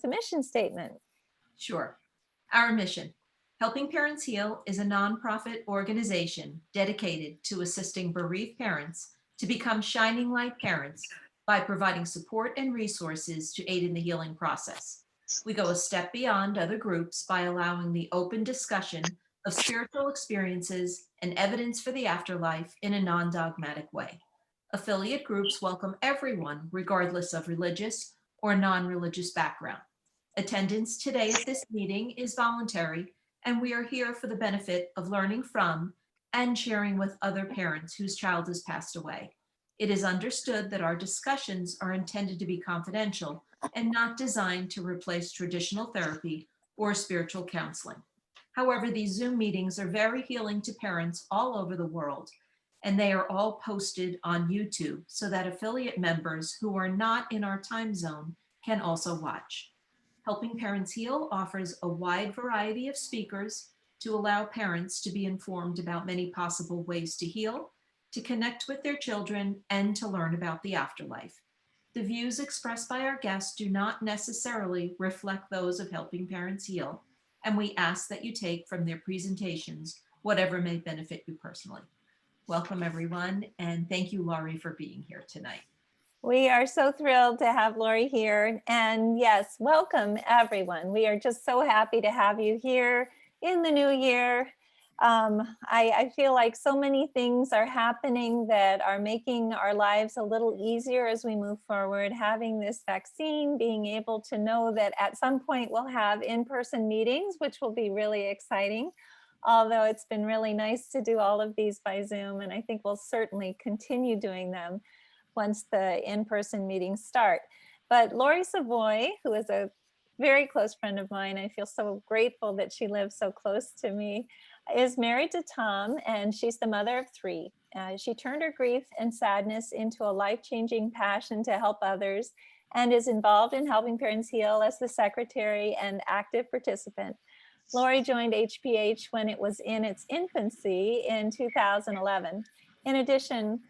the mission statement. Sure. Our mission, Helping Parents Heal, is a nonprofit organization dedicated to assisting bereaved parents to become shining light parents by providing support and resources to aid in the healing process. We go a step beyond other groups by allowing the open discussion of spiritual experiences and evidence for the afterlife in a non-dogmatic way. Affiliate groups welcome everyone, regardless of religious or non-religious background. Attendance today at this meeting is voluntary, and we are here for the benefit of learning from and sharing with other parents whose child has passed away. It is understood that our discussions are intended to be confidential and not designed to replace traditional therapy or spiritual counseling. However, these Zoom meetings are very healing to parents all over the world, and they are all posted on YouTube so that affiliate members who are not in our time zone can also watch. Helping Parents Heal offers a wide variety of speakers to allow parents to be informed about many possible ways to heal, to connect with their children, and to learn about the afterlife. The views expressed by our guests do not necessarily reflect those of Helping Parents Heal, and we ask that you take from their presentations whatever may benefit you personally. Welcome, everyone, and thank you, Laurie, for being here tonight. We are so thrilled to have Laurie here. And yes, welcome everyone. We are just so happy to have you here in the new year. I feel like so many things are happening that are making our lives a little easier as we move forward. Having this vaccine, being able to know that at some point we'll have in-person meetings, which will be really exciting. Although it's been really nice to do all of these by Zoom, and I think we'll certainly continue doing them once the in-person meetings start. But Laurie Savoie, who is a very close friend of mine, I feel so grateful that she lives so close to me, is married to Tom, and she's the mother of 3. She turned her grief and sadness into a life-changing passion to help others, and is involved in Helping Parents Heal as the secretary and active participant. Laurie joined HPH when it was in its infancy in 2011. In addition,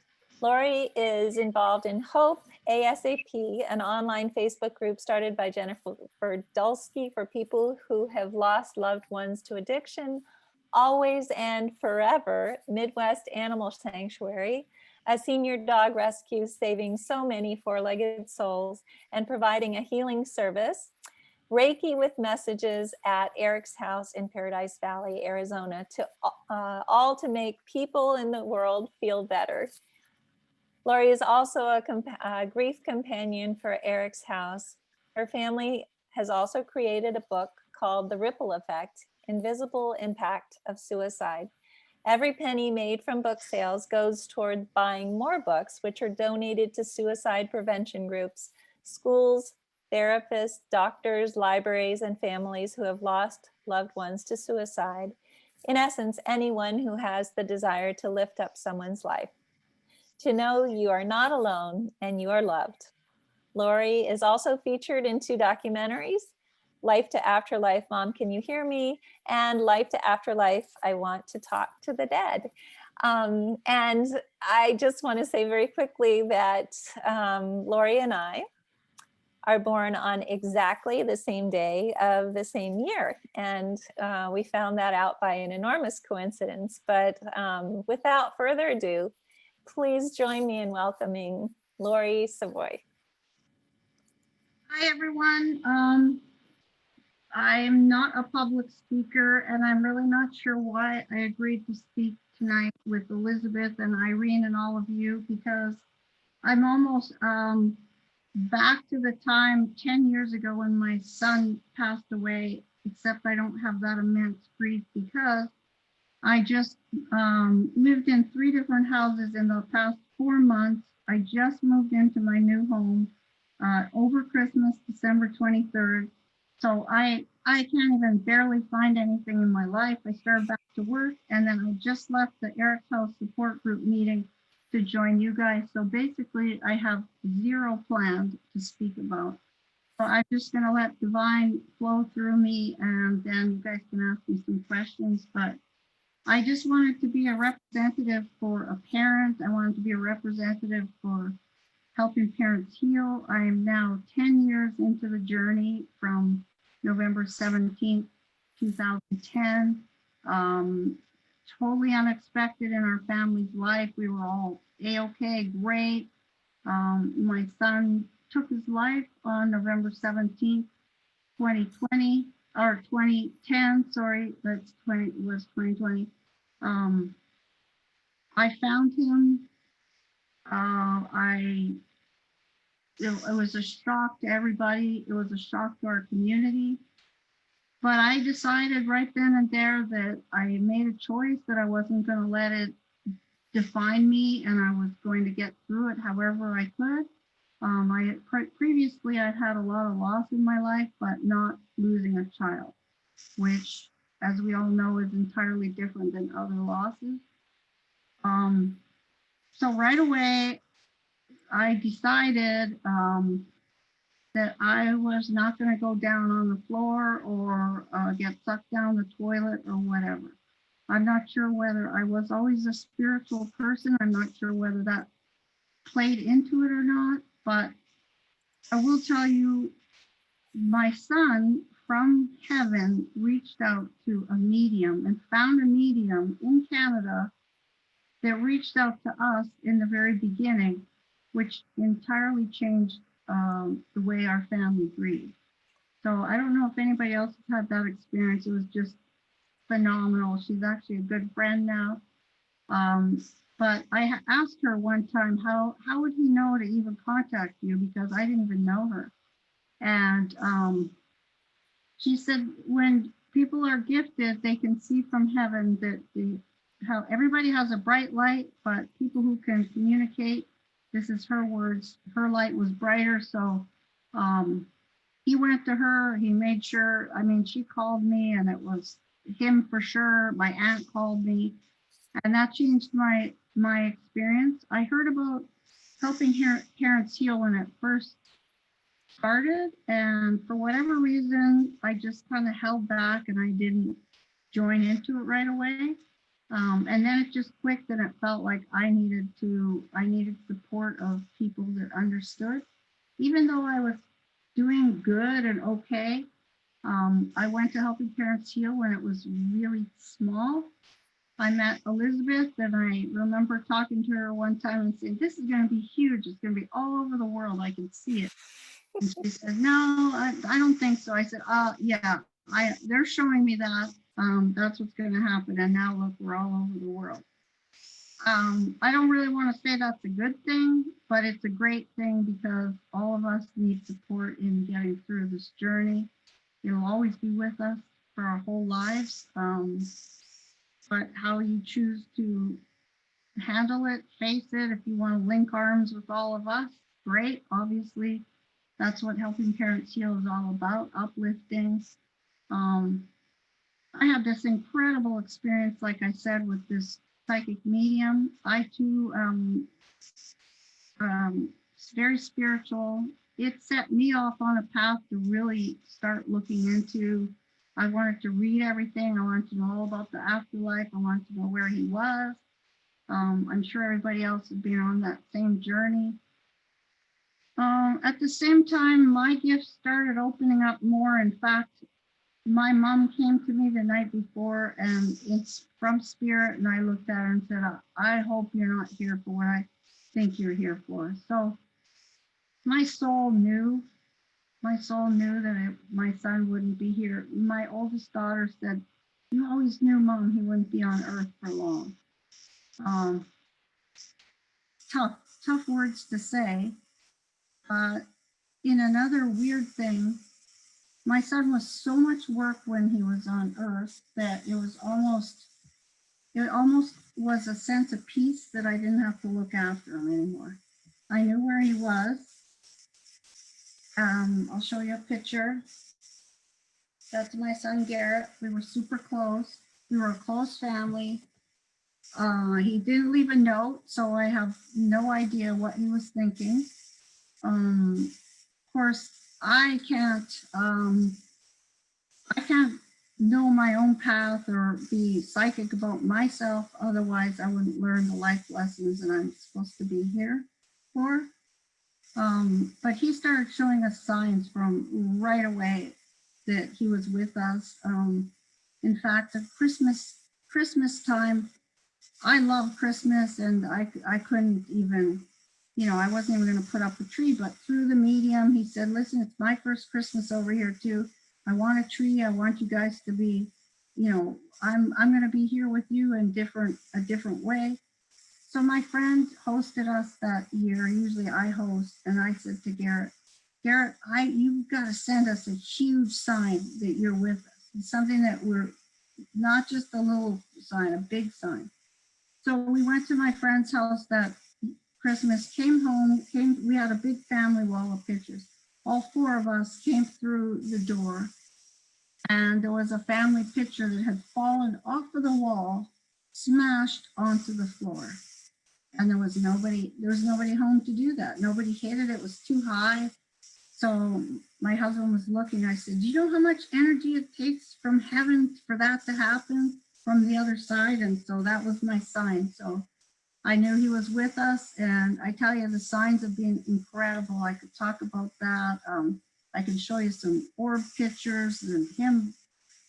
Laurie is involved in Hope ASAP, an online Facebook group started by Jennifer Dulski for people who have lost loved ones to addiction, Always and Forever, Midwest Animal Sanctuary, a senior dog rescue saving so many four-legged souls and providing a healing service, Reiki with Messages at Eric's house in Paradise Valley, Arizona, to all to make people in the world feel better. Laurie is also a grief companion for Eric's house. Her family has also created a book called The Ripple Effect: Invisible Impact of Suicide. Every penny made from book sales goes toward buying more books, which are donated to suicide prevention groups, schools, therapists, doctors, libraries, and families who have lost loved ones to suicide. In essence, anyone who has the desire to lift up someone's life. To know you are not alone and you are loved. Laurie is also featured in 2 documentaries, Life to Afterlife, Mom, Can You Hear Me? And Life to Afterlife, I Want to Talk to the Dead. And I just want to say very quickly that Laurie and I are born on exactly the same day of the same year. And we found that out by an enormous coincidence. But without further ado, please join me in welcoming Laurie Savoie. Hi, everyone. I'm not a public speaker, and I'm really not sure why I agreed to speak tonight with Elizabeth and Irene and all of you, because I'm almost back to the time 10 years ago when my son passed away, except I don't have that immense grief because I just lived in 3 different houses in the past 4 months. I just moved into my new home over Christmas, December 23rd. So I can't even barely find anything in my life. I started back to work, and then I just left the Eric's House support group meeting to join you guys. So basically I have 0 plans to speak about. So I'm just gonna let divine flow through me, and then you guys can ask me some questions. But I just wanted to be a representative for a parent. I wanted to be a representative for Helping Parents Heal. I am now 10 years into the journey from November 17th, 2010. Totally unexpected in our family's life. We were all A-okay, great. My son took his life on November 17th, 2020, or 2010, sorry, was 2020. I found him. It was a shock to everybody. It was a shock to our community. But I decided right then and there that I made a choice that I wasn't going to let it define me, and I was going to get through it however I could. Previously I'd had a lot of loss in my life, but not losing a child, which, as we all know, is entirely different than other losses. So right away, I decided that I was not going to go down on the floor or get sucked down the toilet or whatever. I'm not sure whether I was always a spiritual person. I'm not sure whether that played into it or not, but I will tell you, my son from heaven reached out to a medium and found a medium in Canada that reached out to us in the very beginning, which entirely changed the way our family grieved. So I don't know if anybody else has had that experience. It was just phenomenal. She's actually a good friend now. But I asked her one time, how would he know to even contact you? Because I didn't even know her. And she said, when people are gifted, they can see from heaven that how everybody has a bright light, but people who can communicate, this is her words, her light was brighter. So he went to her, he made sure, I mean, she called me and it was him for sure. My aunt called me, and that changed my experience. I heard about helping parents heal when it first started, and for whatever reason, I just kind of held back and I didn't join into it right away. And then it just clicked, and it felt like I needed support of people that understood. Even though I was doing good and okay, I went to Helping Parents Heal when it was really small. I met Elizabeth, and I remember talking to her one time and saying, this is going to be huge. It's going to be all over the world. I can see it. And she said, no, I don't think so. I said, yeah, they're showing me that. That's what's going to happen. And now look, we're all over the world. I don't really want to say that's a good thing, but it's a great thing because all of us need support in getting through this journey. It'll always be with us for our whole lives. But how you choose to handle it, face it, if you want to link arms with all of us, great. Obviously, that's what Helping Parents Heal is all about, uplifting. I had this incredible experience, like I said, with this psychic medium. I too, very spiritual. It set me off on a path to really start looking into. I wanted to read everything. I wanted to know all about the afterlife. I wanted to know where he was. I'm sure everybody else has been on that same journey. At the same time, my gifts started opening up more. In fact, my mom came to me the night before, and it's from spirit, and I looked at her and said, I hope you're not here for what I think you're here for. So my soul knew that my son wouldn't be here. My oldest daughter said, you always knew, Mom, he wouldn't be on earth for long. Tough words to say. In another weird thing, my son was so much work when he was on earth that it almost was a sense of peace that I didn't have to look after him anymore. I knew where he was. I'll show you a picture. That's my son, Garrett. We were super close. We were a close family. He didn't leave a note, so I have no idea what he was thinking. Of course, I can't know my own path or be psychic about myself. Otherwise, I wouldn't learn the life lessons that I'm supposed to be here for. But he started showing us signs from right away that he was with us. In fact, at Christmas time, I love Christmas, and I couldn't even, I wasn't even going to put up a tree. But through the medium, he said, "Listen, it's my first Christmas over here too. I want a tree. I want you guys to be, I'm going to be here with you in a different way." So my friend hosted us that year. Usually I host, and I said to Garrett, you've got to send us a huge sign that you're with us. It's something that we're not just a little sign, a big sign. So we went to my friend's house that Christmas, came home, we had a big family wall of pictures. All four of us came through the door, and there was a family picture that had fallen off of the wall, smashed onto the floor. And there was nobody home to do that. Nobody hit it. It was too high. So my husband was looking. I said, "Do you know how much energy it takes from heaven for that to happen from the other side?" And so that was my sign. So I knew he was with us. And I tell you, the signs have been incredible. I could talk about that. I can show you some orb pictures and him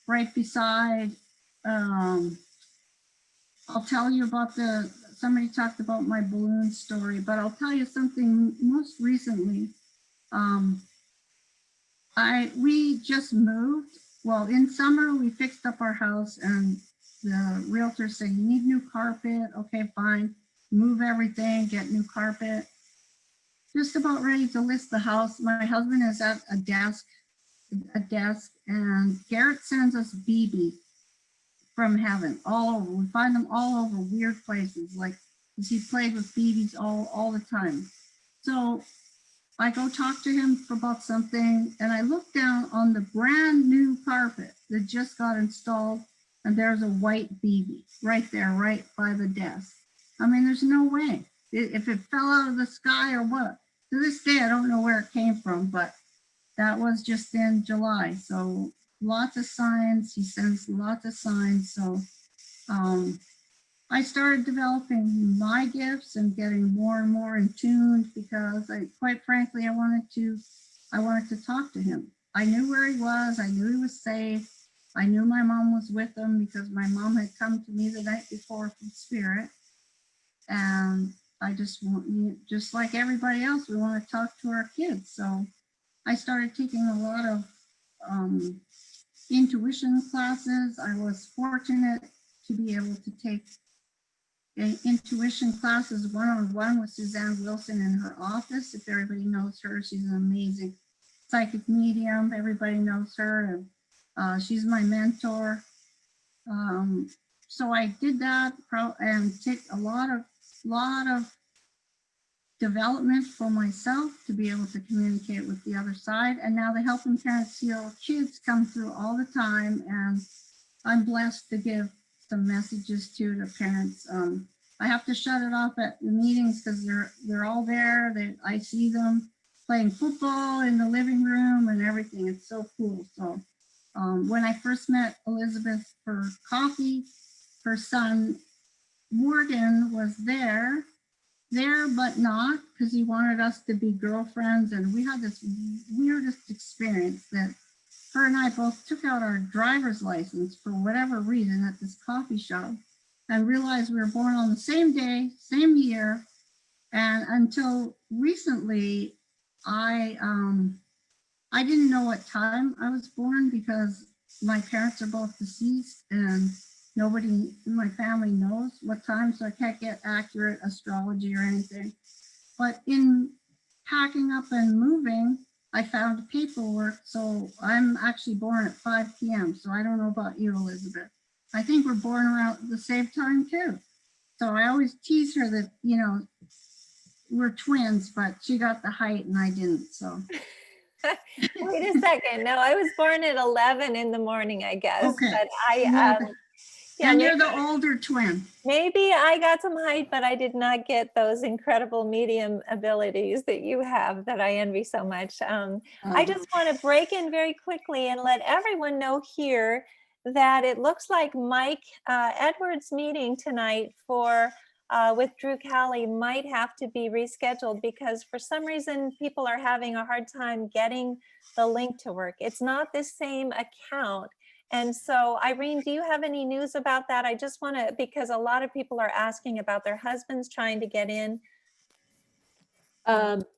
right beside. I'll tell you about somebody talked about my balloon story, but I'll tell you something most recently. We just moved. Well, in summer, we fixed up our house, and the realtor said, "You need new carpet." Okay, fine. Move everything, get new carpet. Just about ready to list the house. My husband is at a desk, and Garrett sends us BB from heaven all over. We find them all over weird places, like, because he played with BBs all the time. So I go talk to him about something, and I look down on the brand new carpet that just got installed, and there's a white BB right there, right by the desk. I mean, there's no way. If it fell out of the sky or what. To this day, I don't know where it came from, but that was just in July. So lots of signs. He sends lots of signs. So I started developing my gifts and getting more and more in tune, because quite frankly, I wanted to talk to him. I knew where he was. I knew he was safe. I knew my mom was with him, because my mom had come to me the night before from spirit. And I just like everybody else, we want to talk to our kids. So I started taking a lot of intuition classes. I was fortunate to be able to take intuition classes one-on-one with Suzanne Wilson in her office. If everybody knows her, she's an amazing psychic medium. Everybody knows her, and she's my mentor. So I did that and take a lot of development for myself to be able to communicate with the other side. And now the Helping Parents Heal kids come through all the time, and I'm blessed to give some messages to the parents. I have to shut it off at the meetings because they're all there. I see them playing football in the living room and everything. It's so cool. So when I first met Elizabeth for coffee, her son Morgan was there but not, because he wanted us to be girlfriends. And we had this weirdest experience that her and I both took out our driver's license for whatever reason at this coffee shop, and realized we were born on the same day, same year. And until recently, I didn't know what time I was born, because my parents are both deceased, and nobody in my family knows what time, so I can't get accurate astrology or anything. But in packing up and moving, I found paperwork. So I'm actually born at 5 p.m. So I don't know about you, Elizabeth. I think we're born around the same time too. So I always tease her that, we're twins, but she got the height and I didn't. So Wait a second. No, I was born at 11 in the morning, I guess. Okay. But and you're the older twin. Maybe I got some height, but I did not get those incredible medium abilities that you have, that I envy so much. I just want to break in very quickly and let everyone know here that it looks like Mike Edwards' meeting tonight for with Drew Cali might have to be rescheduled because for some reason people are having a hard time getting the link to work. It's not the same account. And so, Irene, do you have any news about that? I just want to, because a lot of people are asking about their husbands trying to get in.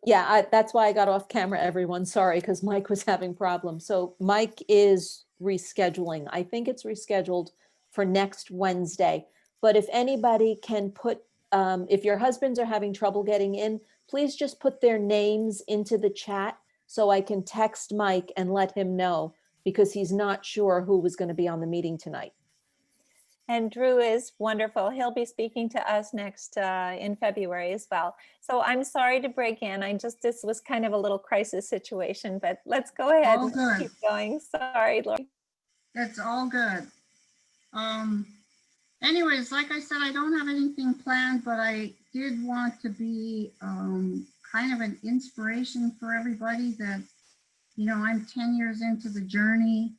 Yeah, that's why I got off camera, everyone. Sorry, because Mike was having problems. So Mike is rescheduling. I think it's rescheduled for next Wednesday. But if anybody can put, if your husbands are having trouble getting in, please just put their names into the chat so I can text Mike and let him know, because he's not sure who was going to be on the meeting tonight. And Drew is wonderful. He'll be speaking to us next in February as well. So I'm sorry to break in. This was kind of a little crisis situation, but let's go ahead All and good. keep going. Sorry, Laurie. It's all good. Anyways, like I said, I don't have anything planned, but I did want to be kind of an inspiration for everybody that, you know, I'm 10 years into the journey.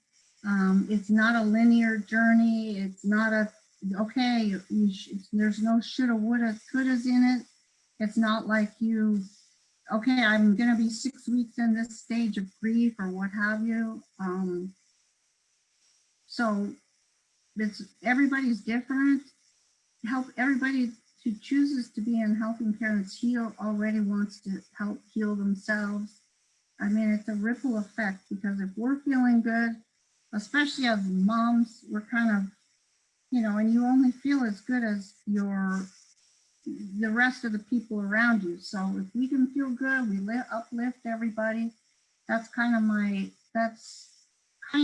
It's not a linear journey. It's not a, okay, there's no shoulda, woulda, couldas in it. It's not like you, okay, I'm going to be 6 weeks in this stage of grief or what have you. So it's, everybody's different. Help everybody who chooses to be in Helping Parents Heal already wants to help heal themselves. I mean, it's a ripple effect, because if we're feeling good, especially as moms, we're kind of, you know, and you only feel as good as the rest of the people around you. So if we can feel good, we uplift everybody. That's kind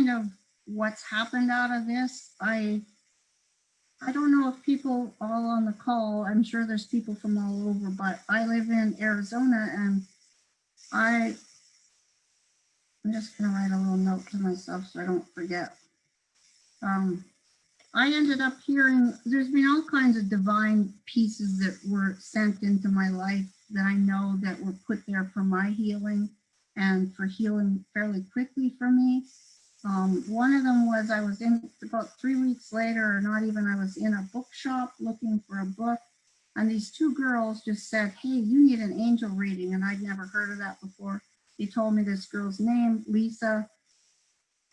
of what's happened out of this. I don't know if people all on the call, I'm sure there's people from all over, but I live in Arizona, and I'm just gonna write a little note to myself so I don't forget. I ended up hearing, there's been all kinds of divine pieces that were sent into my life that I know that were put there for my healing and for healing fairly quickly for me. One of them was, I was in about 3 weeks later, or not even, I was in a bookshop looking for a book, and these two girls just said, hey, you need an angel reading. And I'd never heard of that before. They told me this girl's name, Lisa.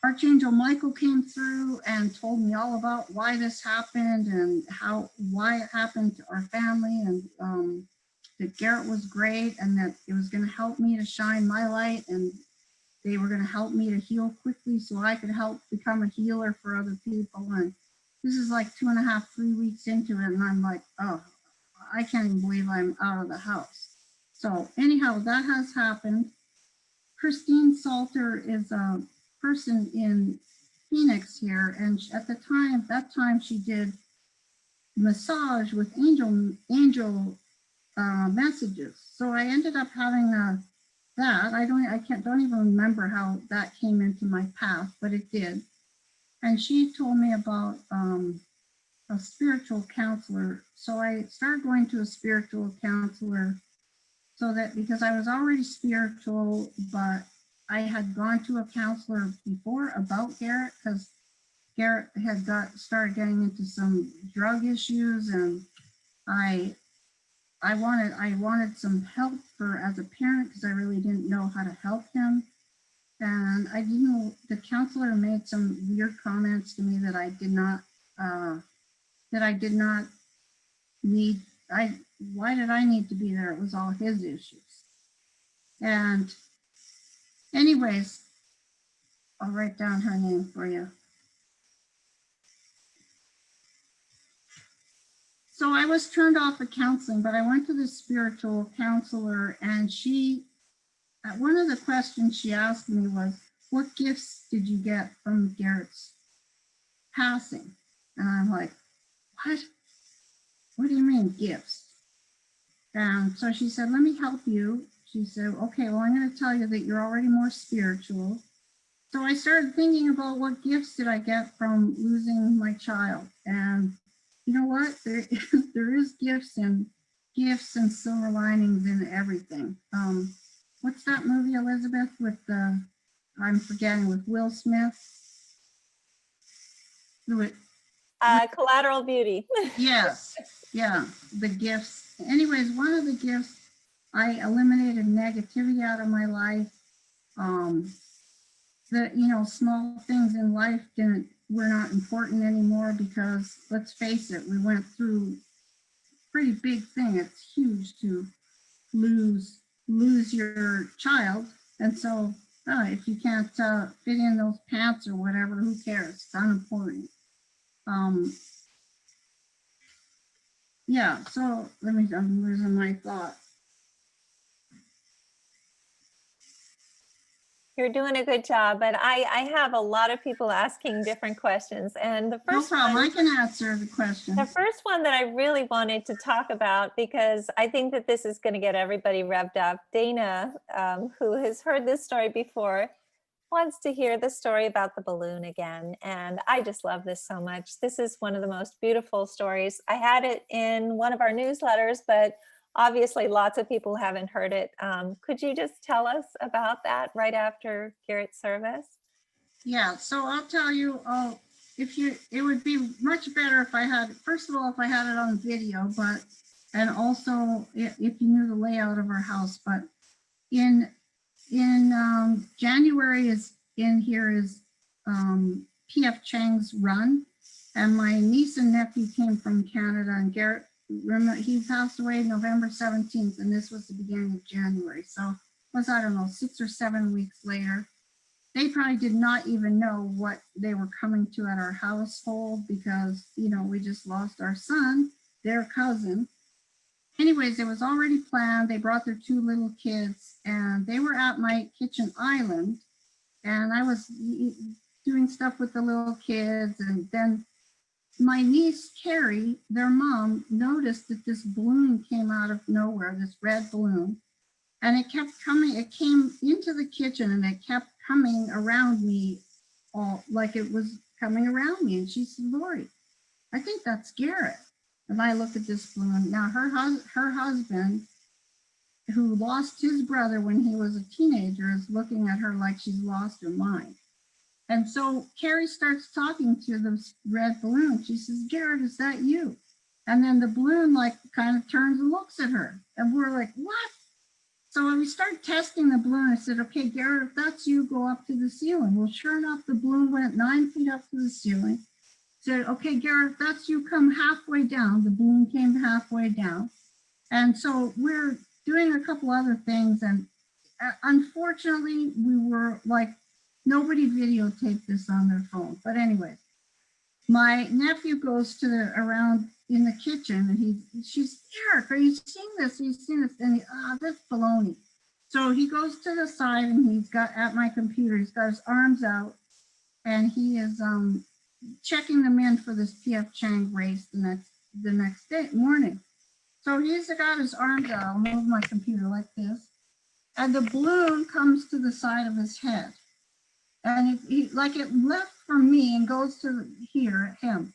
Archangel Michael came through and told me all about why this happened and why it happened to our family, and that Garrett was great and that it was going to help me to shine my light, and they were going to help me to heal quickly so I could help become a healer for other people. And this is like 2.5, 3 weeks into it, and I'm like, oh, I can't even believe I'm out of the house. So anyhow, that has happened. Christine Salter is a person in Phoenix here, and at that time she did massage with angel messages. So I ended up having that. I don't even remember how that came into my path, but it did. And she told me about a spiritual counselor. So I started going to a spiritual counselor, so that, because I was already spiritual, but I had gone to a counselor before about Garrett, because Garrett had started getting into some drug issues, and I wanted some help as a parent, because I really didn't know how to help him. And I didn't, the counselor made some weird comments to me that I did not need. Why did I need to be there? It was all his issues. And anyways, I'll write down her name for you. So I was turned off of counseling, but I went to this spiritual counselor, and one of the questions she asked me was, what gifts did you get from Garrett's passing? And I'm like, what? What do you mean gifts? And so she said, let me help you. She said, okay, well, I'm going to tell you that you're already more spiritual. So I started thinking about what gifts did I get from losing my child. And you know what? There is gifts and silver linings in everything. What's that movie, Elizabeth, with I'm forgetting, with Will Smith? Collateral beauty. Yes, yeah, the gifts. Anyways, one of the gifts, I eliminated negativity out of my life. Small things in life were not important anymore because, let's face it, we went through pretty big thing. It's huge to lose your child. And so if you can't fit in those pants or whatever, who cares? It's unimportant. Yeah, so I'm losing my thought. You're doing a good job, but I have a lot of people asking different questions. And the No first problem, I one, can answer the question. the first one that I really wanted to talk about, because I think that this is going to get everybody revved up. Dana, who has heard this story before, wants to hear the story about the balloon again. And I just love this so much. This is one of the most beautiful stories. I had it in one of our newsletters, but obviously lots of people haven't heard it. Could you just tell us about that right after Garrett's service? Yeah, so I'll tell you, it would be much better if I had, first of all, if I had it on video, and also if you knew the layout of our house, but in January is PF Chang's run, and my niece and nephew came from Canada, and Garrett, remember, he passed away November 17th, and this was the beginning of January. So it was, I don't know, 6 or 7 weeks later. They probably did not even know what they were coming to at our household because, we just lost our son, their cousin. Anyways, it was already planned. They brought their 2 little kids and they were at my kitchen island, and I was doing stuff with the little kids. And then my niece, Carrie, their mom, noticed that this balloon came out of nowhere, this red balloon, and it kept coming. It came into the kitchen and it kept coming around me, all like it was coming around me. And she said, "Laurie, I think that's Garrett." And I looked at this balloon. Now her husband, who lost his brother when he was a teenager, is looking at her like she's lost her mind. And so Carrie starts talking to this red balloon. She says, "Garrett, is that you?" And then the balloon kind of turns and looks at her. And we're like, "What?" So when we start testing the balloon, I said, "Okay, Garrett, if that's you, go up to the ceiling." Well, sure enough, the balloon went 9 feet up to the ceiling. Said, "Okay, Garrett, if that's you, come halfway down." The balloon came halfway down. And so we're doing a couple other things. And unfortunately, we were nobody videotaped this on their phone. But anyway, my nephew goes around in the kitchen and she's, "Eric, are you seeing this? Are you seeing this?" And that's baloney. So he goes to the side and he's got at my computer, he's got his arms out and he is checking them in for this PF Chang race the next day morning. So he's got his arms out. I'll move my computer like this. And the balloon comes to the side of his head. And it left from me and goes to here at him.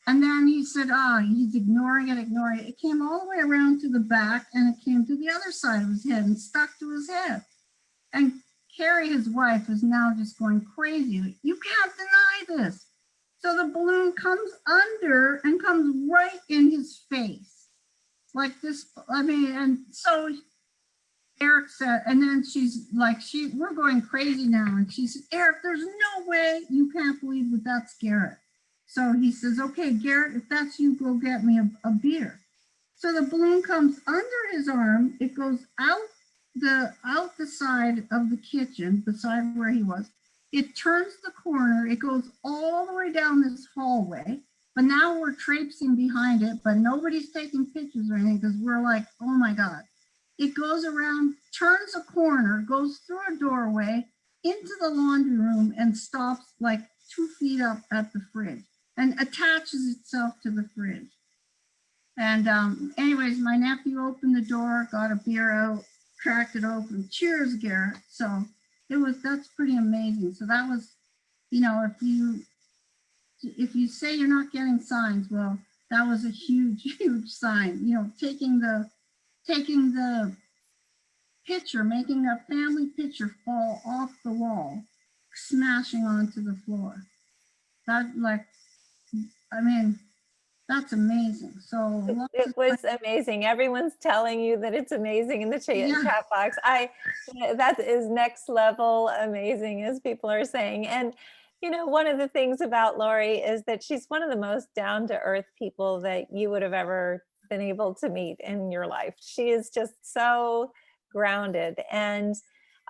And then he said, he's ignoring it. It came all the way around to the back and it came to the other side of his head and stuck to his head. And Carrie, his wife, is now just going crazy. "You can't deny this." So the balloon comes under and comes right in his face. Like this, and so Eric said, and then she's like, we're going crazy now. And she said, "Eric, there's no way, you can't believe that that's Garrett." So he says, "Okay, Garrett, if that's you, go get me a beer." So the balloon comes under his arm. It goes out the side of the kitchen, the side where he was. It turns the corner. It goes all the way down this hallway. But now we're traipsing behind it, but nobody's taking pictures or anything because we're like, "Oh my God." It goes around, turns a corner, goes through a doorway into the laundry room and stops 2 feet up at the fridge and attaches itself to the fridge. And anyways, my nephew opened the door, got a beer out, cracked it open. "Cheers, Garrett." So that's pretty amazing. So that was, if you say you're not getting signs, well, that was a huge, huge sign. Taking the picture, making a family picture fall off the wall, smashing onto the floor. That I mean, that's amazing. So lots It of was amazing. Everyone's telling you that it's amazing in the Yeah. chat box. That is next level amazing, as people are saying. And, you know, one of the things about Laurie is that she's one of the most down to earth people that you would have ever been able to meet in your life. She is just so grounded. And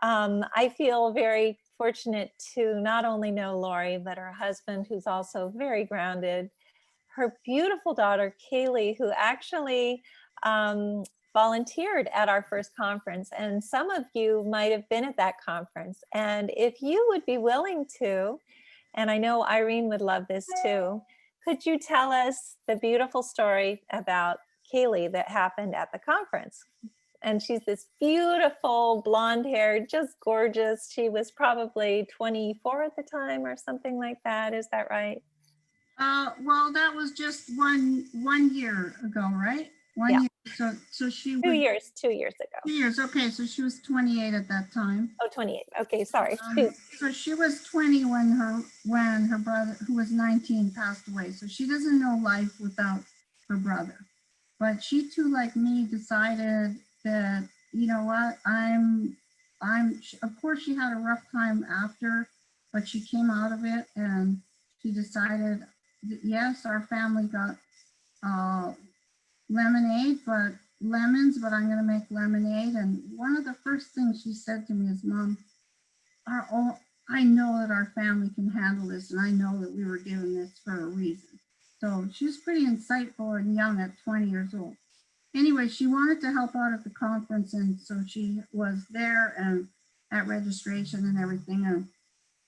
I feel very fortunate to not only know Laurie, but her husband, who's also very grounded, her beautiful daughter, Kaylee, who actually volunteered at our first conference. And some of you might have been at that conference. And if you would be willing to, and I know Irene would love this too, could you tell us the beautiful story about Kaylee that happened at the conference? And she's this beautiful blonde hair, just gorgeous. She was probably 24 at the time or something like that. Is that right? Well, that was just one year ago, right? Yeah. Year. So she 2 was years, 2 years ago. 2 years. Okay, so she was 28 at that time. Oh, 28. Okay, sorry. So she was 20 when her brother, who was 19, passed away. So she doesn't know life without her brother. But she too, like me, decided that, you know what, of course she had a rough time after, but she came out of it and she decided that, yes, our family got lemons, but I'm going to make lemonade. And one of the first things she said to me is, Mom, I know that our family can handle this, and I know that we were doing this for a reason. So she was pretty insightful and young at 20 years old. Anyway, she wanted to help out at the conference, and so she was there and at registration and everything. And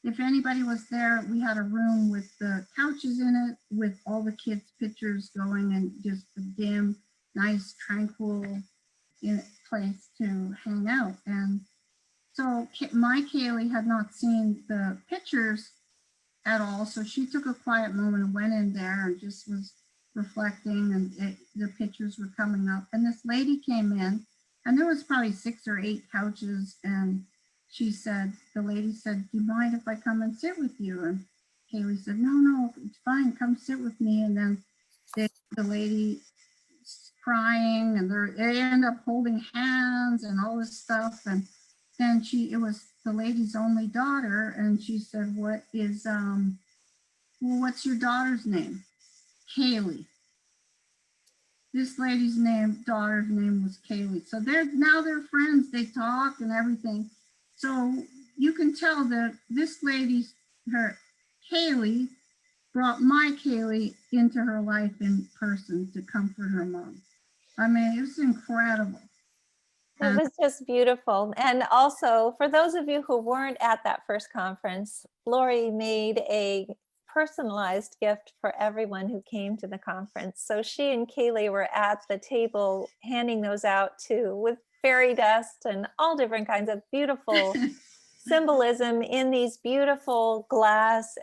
if anybody was there, we had a room with the couches in it, with all the kids' pictures going, and just a dim, nice, tranquil place to hang out. And so my Kaylee had not seen the pictures at all. So she took a quiet moment and went in there and just was reflecting, and the pictures were coming up. And this lady came in, and there was probably 6 or 8 couches. And the lady said, do you mind if I come and sit with you? And Kaylee said, no, it's fine. Come sit with me. And then the lady crying, and they end up holding hands and all this stuff. And then it was the lady's only daughter, and she said, what's your daughter's name? Kaylee. This lady's daughter's name was Kaylee. So they're friends, they talk and everything. So you can tell that this lady, her Kaylee, brought my Kaylee into her life in person to comfort her mom. I mean, it was incredible. It was just beautiful. And also, for those of you who weren't at that first conference, Laurie made a personalized gift for everyone who came to the conference. So she and Kaylee were at the table handing those out too, with fairy dust and all different kinds of beautiful symbolism in these beautiful glass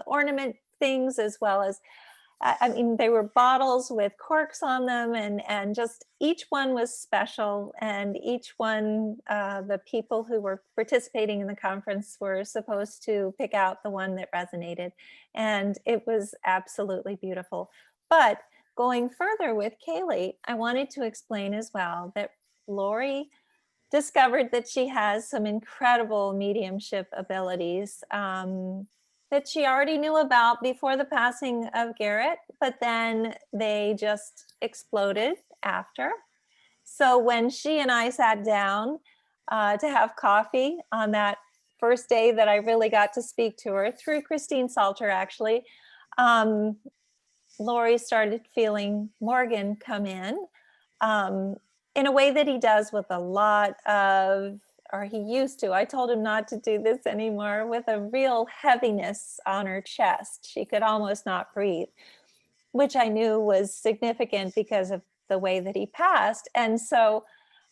ornament things, as well as I mean, they were bottles with corks on them, and just each one was special. And each one, the people who were participating in the conference were supposed to pick out the one that resonated. And it was absolutely beautiful. But going further with Kaylee, I wanted to explain as well that Laurie discovered that she has some incredible mediumship abilities that she already knew about before the passing of Garrett, but then they just exploded after. So when she and I sat down to have coffee on that first day that I really got to speak to her, through Christine Salter actually, Laurie started feeling Morgan come in a way that he does with a lot of, or he used to. I told him not to do this anymore, with a real heaviness on her chest. She could almost not breathe, which I knew was significant because of the way that he passed. And so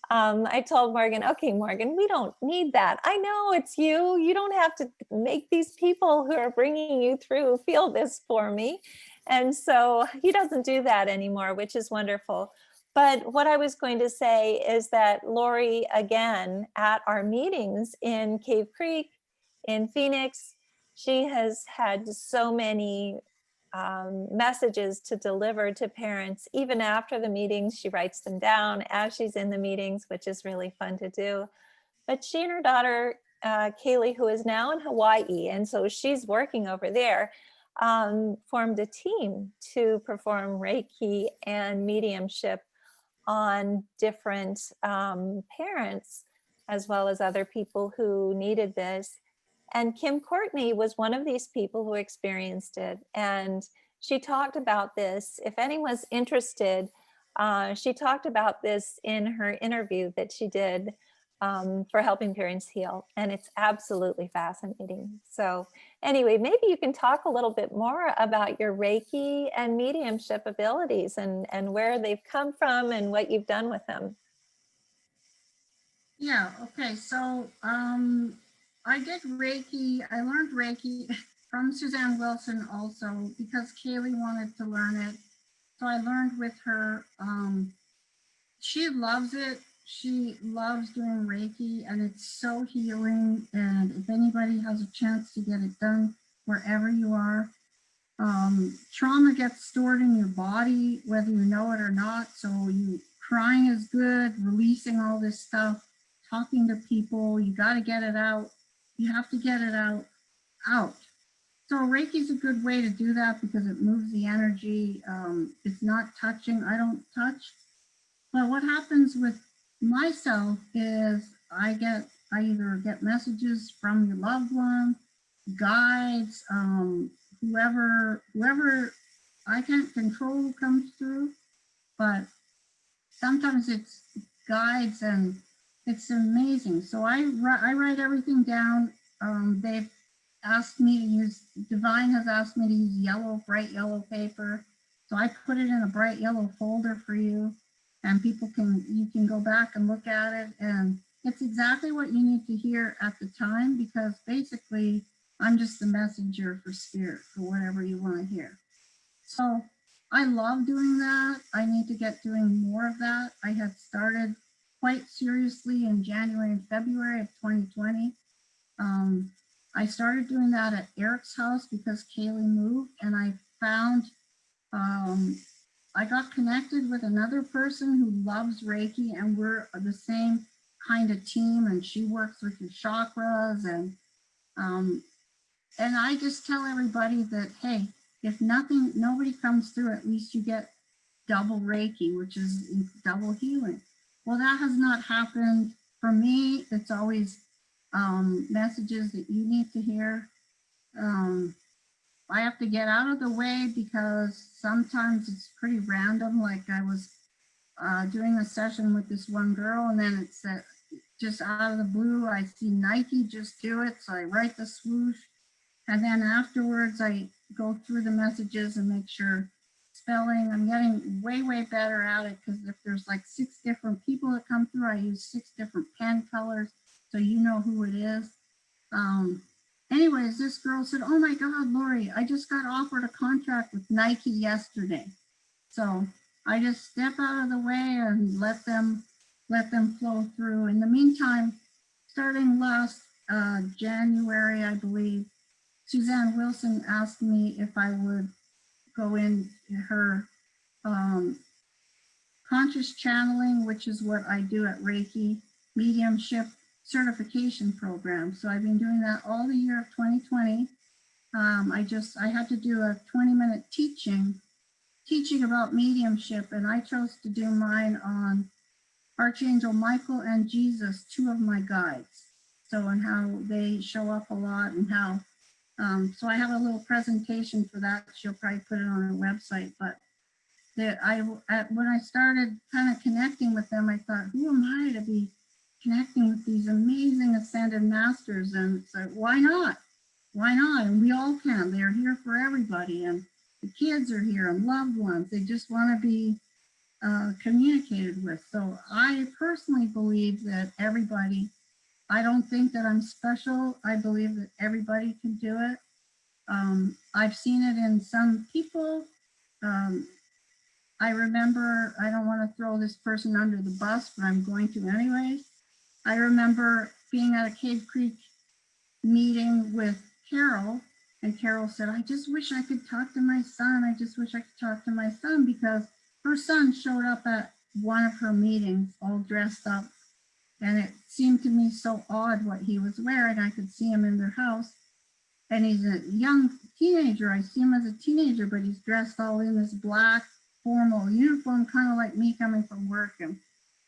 I told Morgan, okay, Morgan, we don't need that. I know it's you. You don't have to make these people who are bringing you through feel this for me. And so he doesn't do that anymore, which is wonderful. But what I was going to say is that Laurie, again, at our meetings in Cave Creek, in Phoenix, she has had so many messages to deliver to parents. Even after the meetings, she writes them down as she's in the meetings, which is really fun to do. But she and her daughter, Kaylee, who is now in Hawaii, and so she's working over there, formed a team to perform Reiki and mediumship on different parents, as well as other people who needed this. And Kim Courtney was one of these people who experienced it. And she talked about this. If anyone's interested, she talked about this in her interview that she did for Helping Parents Heal. And it's absolutely fascinating. So anyway, maybe you can talk a little bit more about your Reiki and mediumship abilities and where they've come from and what you've done with them. Yeah, okay. So I did Reiki. I learned Reiki from Suzanne Wilson also because Kaylee wanted to learn it. So I learned with her. She loves it. She loves doing Reiki and it's so healing. And if anybody has a chance to get it done wherever you are, trauma gets stored in your body, whether you know it or not. So you crying is good, releasing all this stuff, talking to people, you got to get it out. You have to get it out. So Reiki is a good way to do that because it moves the energy. It's not touching. I don't touch. But what happens with myself is I either get messages from your loved one, guides, whoever I can't control who comes through, but sometimes it's guides and it's amazing. So I write everything down. They've asked me to use, Divine has asked me to use bright yellow paper. So I put it in a bright yellow folder for you and you can go back and look at it. And it's exactly what you need to hear at the time because basically I'm just the messenger for spirit for whatever you want to hear. So I love doing that. I need to get doing more of that. I had started quite seriously in January and February of 2020. I started doing that at Eric's house because Kaylee moved and I found, I got connected with another person who loves Reiki and we're the same kind of team and she works with your chakras and I just tell everybody that, hey, if nobody comes through, at least you get double Reiki, which is double healing. Well, that has not happened for me. It's always messages that you need to hear. I have to get out of the way because sometimes it's pretty random. Like I was doing a session with this one girl and then it's just out of the blue, I see Nike just do it. So I write the swoosh. And then afterwards, I go through the messages and make sure spelling, I'm getting way, way better at it because if there's like 6 different people that come through, I use 6 different pen colors so you know who it is. Anyways, this girl said, oh my God, Laurie, I just got offered a contract with Nike yesterday. So I just step out of the way and let them flow through. In the meantime, starting last January, I believe, Suzanne Wilson asked me if I would go in her conscious channeling, which is what I do at Reiki, mediumship certification program. So I've been doing that all the year of 2020. I had to do a 20-minute teaching about mediumship, and I chose to do mine on Archangel Michael and Jesus, 2 of my guides. So, and how they show up a lot and how so I have a little presentation for that. She'll probably put it on her website. But when I started kind of connecting with them, I thought, who am I to be connecting with these amazing ascended masters? And it's like, why not? Why not? And we all can. They're here for everybody. And the kids are here and loved ones. They just want to be communicated with. So I personally believe that everybody, I don't think that I'm special. I believe that everybody can do it. I've seen it in some people. I remember, I don't want to throw this person under the bus, but I'm going to anyways. I remember being at a Cave Creek meeting with Carol, And Carol said, I just wish I could talk to my son. I just wish I could talk to my son, because her son showed up at one of her meetings all dressed up. And it seemed to me so odd what he was wearing. I could see him in their house. And he's a young teenager. I see him as a teenager, but he's dressed all in this black formal uniform, kind of like me coming from work. And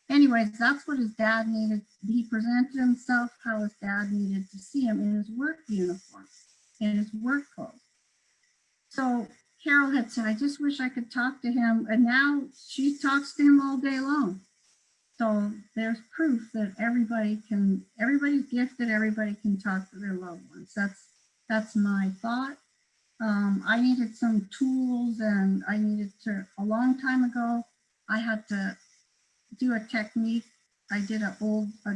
anyways, that's what his dad needed. He presented himself how his dad needed to see him in his work uniform, in his work clothes. So Carol had said, I just wish I could talk to him. And now she talks to him all day long. So there's proof that everybody's gifted, everybody can talk to their loved ones. That's my thought. I needed some tools, and I needed to, a long time ago, I had to do a technique. I did a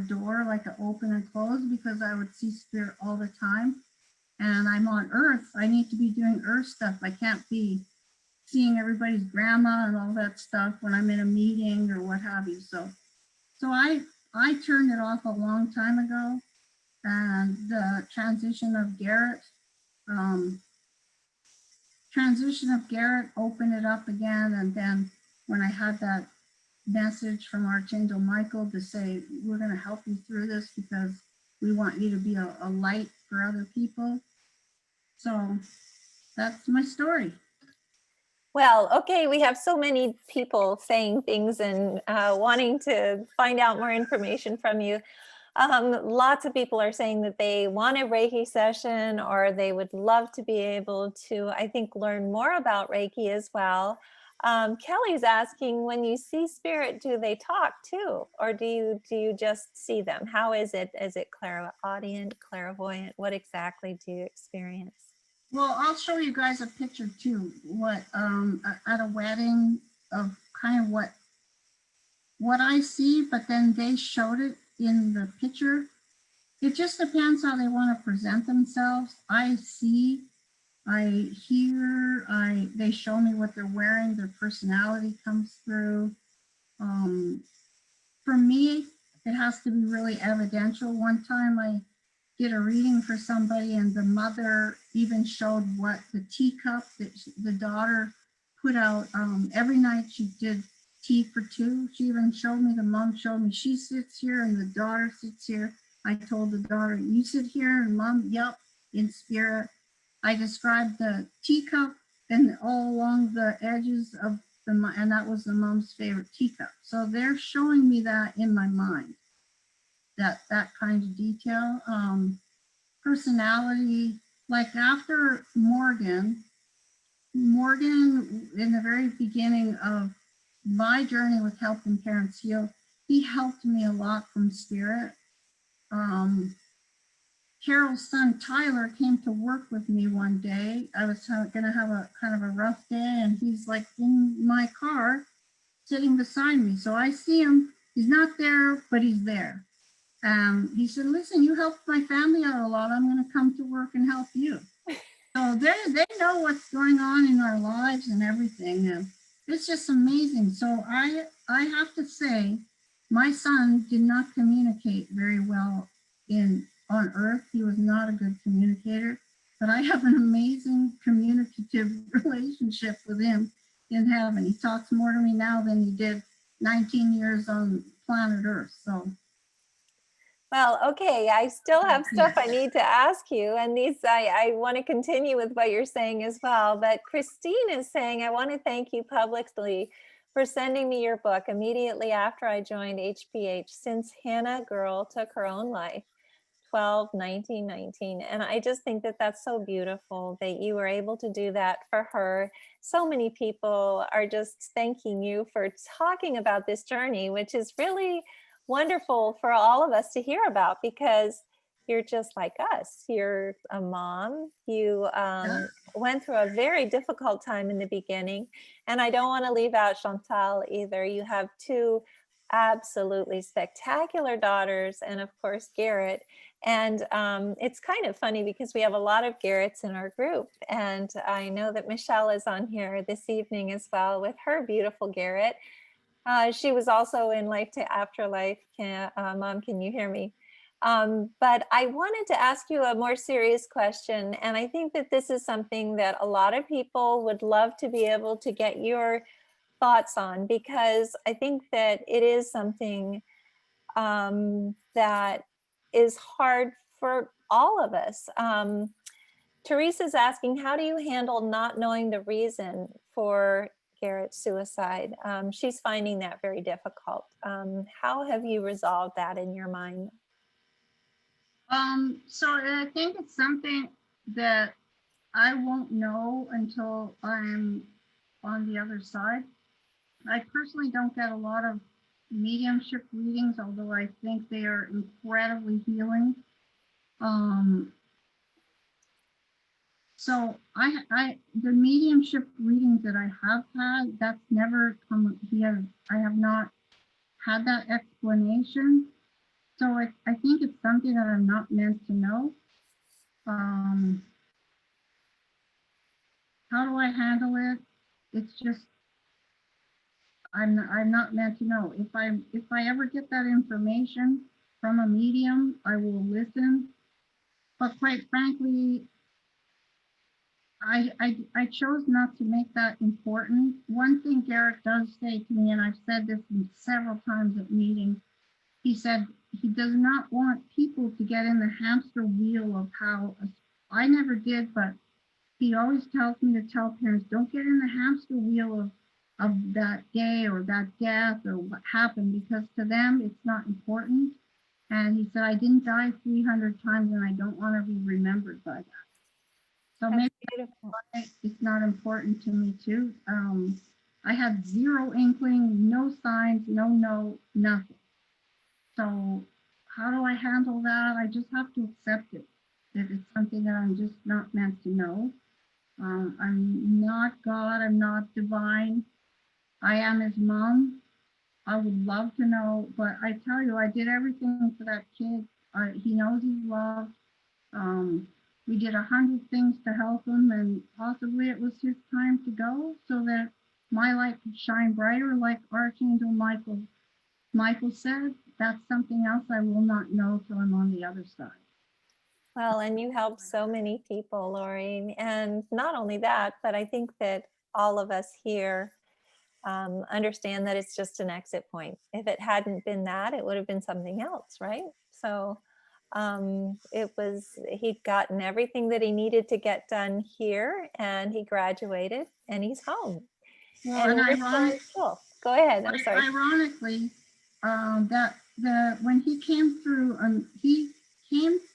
door, like an open and close, because I would see spirit all the time. And I'm on Earth. I need to be doing Earth stuff. I can't be seeing everybody's grandma and all that stuff when I'm in a meeting or what have you. So I turned it off a long time ago. And the transition of Garrett opened it up again. And then when I had that message from Archangel Michael to say, we're going to help you through this because we want you to be a light for other people. So that's my story. Well, okay, we have so many people saying things and wanting to find out more information from you. Lots of people are saying that they want a Reiki session, or they would love to be able to, I think, learn more about Reiki as well. Kelly's asking, when you see spirit, do they talk too? Or do you just see them? How is it? Is it clairaudient, clairvoyant? What exactly do you experience? Well, I'll show you guys a picture too. What at a wedding of kind of what I see, but then they showed it in the picture. It just depends how they want to present themselves. I see, I hear, they show me what they're wearing, their personality comes through. For me, it has to be really evidential. One time I did a reading for somebody, and the mother even showed what the teacup that the daughter put out. Every night she did tea for two. She even showed me, the mom showed me, she sits here and the daughter sits here. I told the daughter, you sit here, and mom, yep, in spirit. I described the teacup and all along the edges of and that was the mom's favorite teacup. So they're showing me that in my mind, that kind of detail. Personality, like after Morgan in the very beginning of my journey with helping parents heal, he helped me a lot from spirit. Carol's son Tyler came to work with me one day. I was gonna have a kind of a rough day, and he's like in my car sitting beside me. So I see him, he's not there, but he's there. He said, listen, you helped my family out a lot. I'm gonna come to work and help you. So they know what's going on in our lives and everything. And it's just amazing. So I have to say, my son did not communicate very well on Earth. He was not a good communicator, but I have an amazing communicative relationship with him in heaven. He talks more to me now than he did 19 years on planet Earth. So. Well, okay, I still have stuff I need to ask you, and these I want to continue with what you're saying as well. But Christine is saying, I want to thank you publicly for sending me your book immediately after I joined HPH, since Hannah Girl took her own life, 12/19/19. And I just think that that's so beautiful that you were able to do that for her. So many people are just thanking you for talking about this journey, which is really wonderful for all of us to hear about, because you're just like us. You're a mom. You went through a very difficult time in the beginning. And I don't want to leave out Chantal either. You have two absolutely spectacular daughters, and of course, Garrett. And it's kind of funny because we have a lot of Garretts in our group. And I know that Michelle is on here this evening as well with her beautiful Garrett. She was also in Life to Afterlife. Mom, can you hear me? But I wanted to ask you a more serious question. And I think that this is something that a lot of people would love to be able to get your thoughts on, because I think that it is something that is hard for all of us. Teresa's asking, how do you handle not knowing the reason for Garrett's suicide? She's finding that very difficult. How have you resolved that in your mind? So I think it's something that I won't know until I'm on the other side. I personally don't get a lot of mediumship readings, although I think they are incredibly healing. So the mediumship readings that I have had, that's never come here. I have not had that explanation. So I think it's something that I'm not meant to know. How do I handle it? It's just, I'm not meant to know. If I ever get that information from a medium, I will listen. But quite frankly, I chose not to make that important. One thing Garrett does say to me, and I've said this several times at meetings, he said he does not want people to get in the hamster wheel of how, I never did, but he always tells me to tell parents, don't get in the hamster wheel of that day or that death or what happened, because to them it's not important. And he said, I didn't die 300 times and I don't want to be remembered by that. So That's maybe beautiful. it's not important to me too. I had zero inkling, no signs, no, nothing. So how do I handle that? I just have to accept it. If it's something that I'm just not meant to know. I'm not God, I'm not divine. I am his mom. I would love to know, but I tell you, I did everything for that kid. He knows he's loved. We did 100 things to help him, and possibly it was his time to go so that my light could shine brighter, like Archangel Michael said. That's something else I will not know till I'm on the other side. Well, and you helped so many people, Laurie. And not only that, but I think that all of us here understand that it's just an exit point. If it hadn't been that, it would have been something else, right? So he'd gotten everything that he needed to get done here, and he graduated and he's home. Well, And we're still in school. Go ahead, I'm sorry. Ironically, when he came through,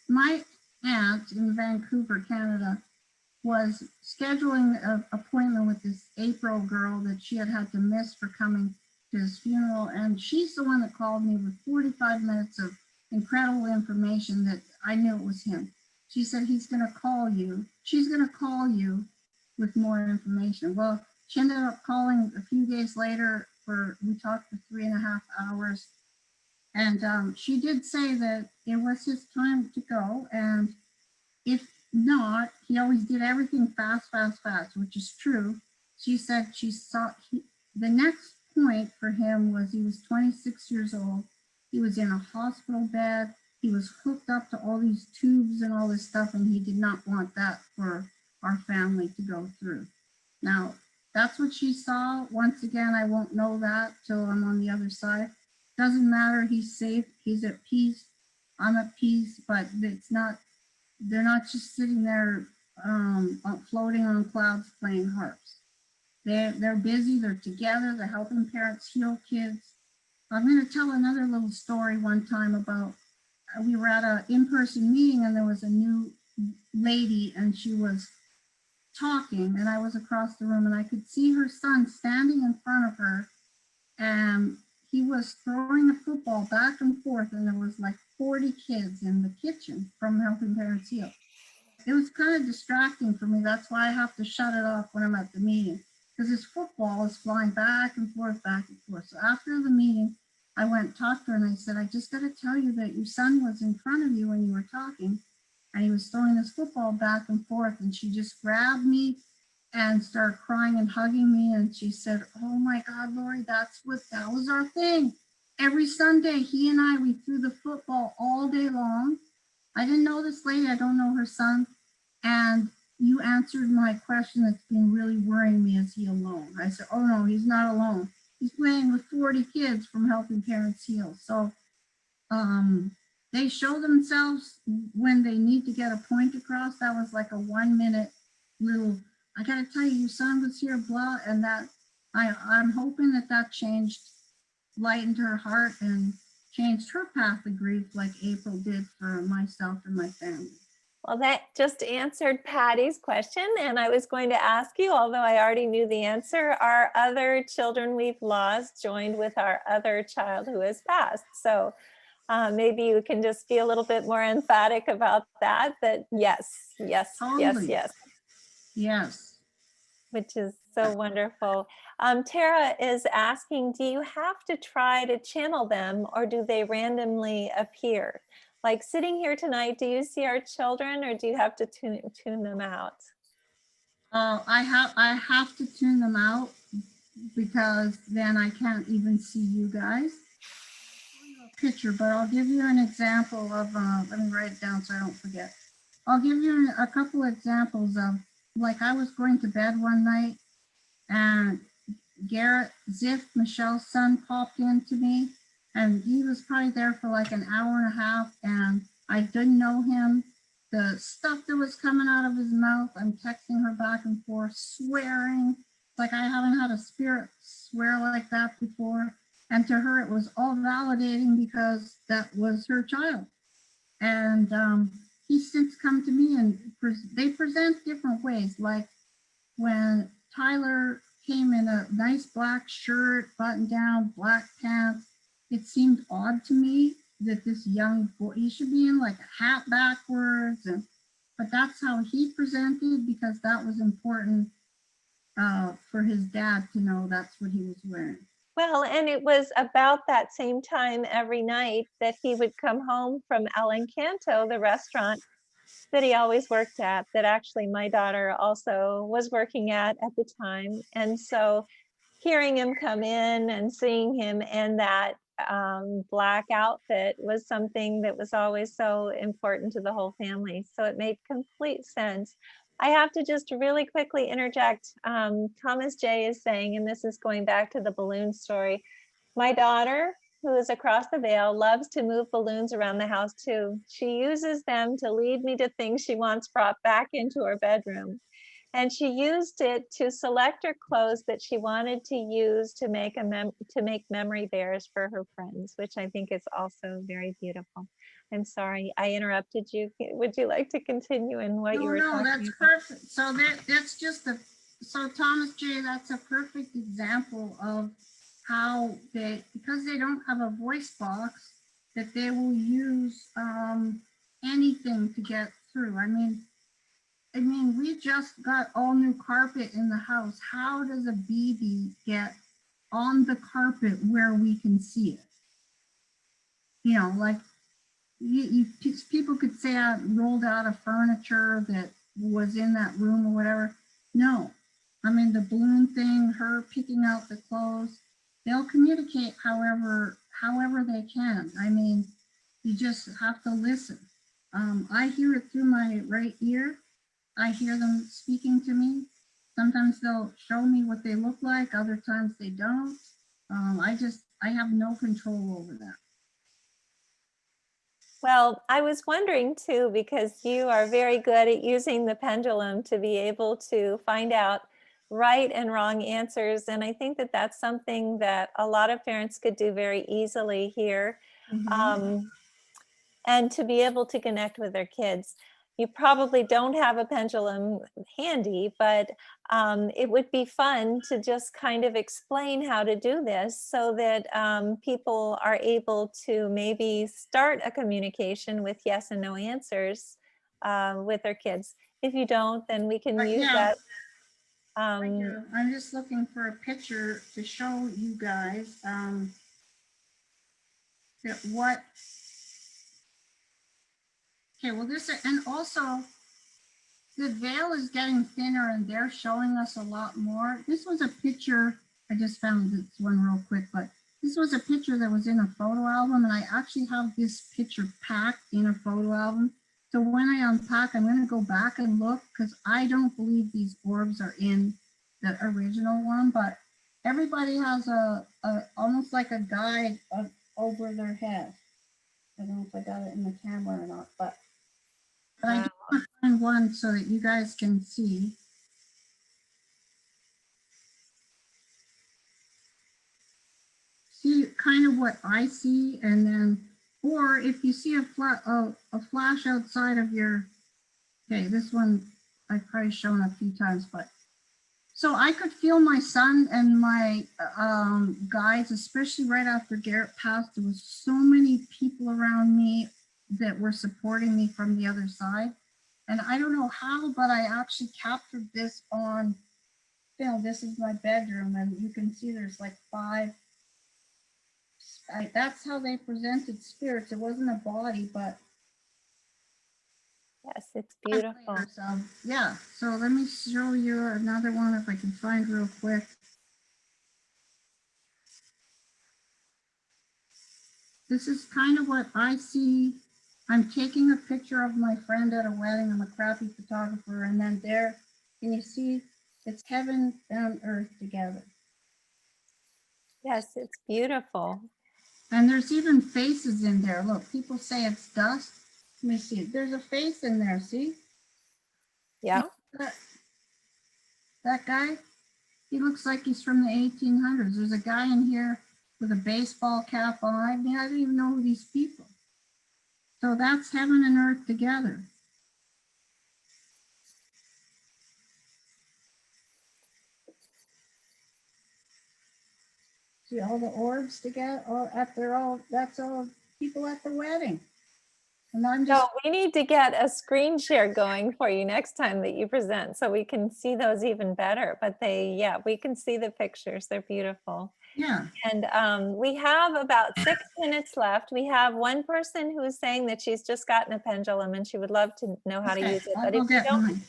my aunt in Vancouver, Canada, was scheduling an appointment with this April girl that she had to miss for coming to his funeral. And she's the one that called me with 45 minutes of incredible information that I knew it was him. She said, he's going to call you. She's going to call you with more information. Well, she ended up calling a few days later we talked for 3.5 hours. And she did say that it was his time to go. And if not, he always did everything fast, which is true. She said she saw the next point for him was he was 26 years old. He was in a hospital bed. He was hooked up to all these tubes and all this stuff, and he did not want that for our family to go through. Now, that's what she saw. Once again, I won't know that till I'm on the other side. Doesn't matter. He's safe. He's at peace. I'm at peace, but they're not just sitting there floating on clouds playing harps. They're busy, they're together, they're helping parents heal kids. I'm going to tell another little story one time about, we were at an in-person meeting and there was a new lady and she was talking, and I was across the room and I could see her son standing in front of her, and he was throwing a football back and forth, and there was like 40 kids in the kitchen from helping parents heal. It was kind of distracting for me. That's why I have to shut it off when I'm at the meeting, because this football is flying back and forth, back and forth. So after the meeting, I went and talked to her and I said, I just got to tell you that your son was in front of you when you were talking, and he was throwing this football back and forth. And she just grabbed me and started crying and hugging me. And she said, oh my God, Laurie, that was our thing. every Sunday, he and we threw the football all day long. I didn't know this lady. I don't know her son. And you answered my question that's been really worrying me. Is he alone? I said, oh no, he's not alone. He's playing with 40 kids from Helping Parents Heal. So they show themselves when they need to get a point across. That was like a 1 minute little, I gotta tell you, your son was here, blah, and that I'm hoping that that changed, lightened her heart and changed her path of grief like April did for myself and my family. Well, that just answered Patty's question. And I was going to ask you, although I already knew the answer, are other children we've lost joined with our other child who has passed? So maybe you can just be a little bit more emphatic about that, that yes, yes, Totally. yes, Yes. which is so wonderful. Tara is asking, do you have to try to channel them or do they randomly appear? Like sitting here tonight, do you see our children or do you have to tune them out? I have to tune them out because then I can't even see you guys. Picture, but I'll give you an example of, let me write it down so I don't forget. I'll give you a couple examples of, like I was going to bed one night and Garrett Ziff, Michelle's son, popped into me and he was probably there for like an hour and a half and I didn't know him. The stuff that was coming out of his mouth, I'm texting her back and forth, swearing. Like I haven't had a spirit swear like that before. And to her, it was all validating because that was her child. And he's since come to me and they present different ways. Like when Tyler came in a nice black shirt, button down, black pants, it seemed odd to me that this young boy, he should be in like a hat backwards. But that's how he presented because that was important for his dad to know that's what he was wearing. Well, and it was about that same time every night that he would come home from El Encanto, the restaurant that he always worked at, that actually my daughter also was working at the time. And so hearing him come in and seeing him in that black outfit was something that was always so important to the whole family. So it made complete sense. I have to just really quickly interject. Thomas J is saying, and this is going back to the balloon story, my daughter, who is across the veil, loves to move balloons around the house too. She uses them to lead me to things she wants brought back into her bedroom. And she used it to select her clothes that she wanted to use to make memory bears for her friends, which I think is also very beautiful. I'm sorry, I interrupted you. Would you like to continue in what you were talking about? No, that's perfect. So that's just so Thomas J, that's a perfect example of how because they don't have a voice box, that they will use anything to get through. I mean, we just got all new carpet in the house. How does a BB get on the carpet where we can see it? You know, like people could say I rolled out of furniture that was in that room or whatever. No, I mean, the balloon thing, her picking out the clothes, they'll communicate however they can. I mean, you just have to listen. I hear it through my right ear. I hear them speaking to me. Sometimes they'll show me what they look like. Other times they don't. I have no control over that. Well, I was wondering too, because you are very good at using the pendulum to be able to find out right and wrong answers. And I think that that's something that a lot of parents could do very easily here. And to be able to connect with their kids. You probably don't have a pendulum handy, but it would be fun to just kind of explain how to do this so that people are able to maybe start a communication with yes and no answers with their kids. If you don't, then we can use that. I'm just looking for a picture to show you guys that what. Okay, well and also the veil is getting thinner and they're showing us a lot more. This was a picture, I just found this one real quick, but This was a picture that was in a photo album, and I actually have this picture packed in a photo album. So when I unpack, I'm going to go back and look, because I don't believe these orbs are in the original one, but everybody has a almost like a guide over their head. I don't know if I got it in the camera or not, but I Wow. just want to find one so that you guys can see. See kind of what I see, and then, or if you see a flash outside of your, okay, this one I've probably shown a few times, but so I could feel my son and my guides, especially right after Garrett passed. There was so many people around me that were supporting me from the other side. And I don't know how, but I actually captured this on film. This is my bedroom, and you can see there's like 5. That's how they presented spirits. It wasn't a body, but Yes, it's 5 beautiful. layers of, yeah. So let me show you another one if I can find real quick. This is kind of what I see. I'm taking a picture of my friend at a wedding. I'm a crappy photographer. And then there, can you see? It's heaven and earth together. Yes, it's beautiful. And there's even faces in there. Look, people say it's dust. Let me see. There's a face in there. See? Yeah. That guy, he looks like he's from the 1800s. There's a guy in here with a baseball cap on. I mean, I don't even know who these people. So that's heaven and earth together. See all the orbs together, that's all people at the wedding. And I'm just, So we need to get a screen share going for you next time that you present so we can see those even better. But yeah, we can see the pictures. They're beautiful. yeah. And we have about 6 minutes left. We have one person who is saying that she's just gotten a pendulum and she would love to know how to Okay, use it. I'll But go if you get don't, mine.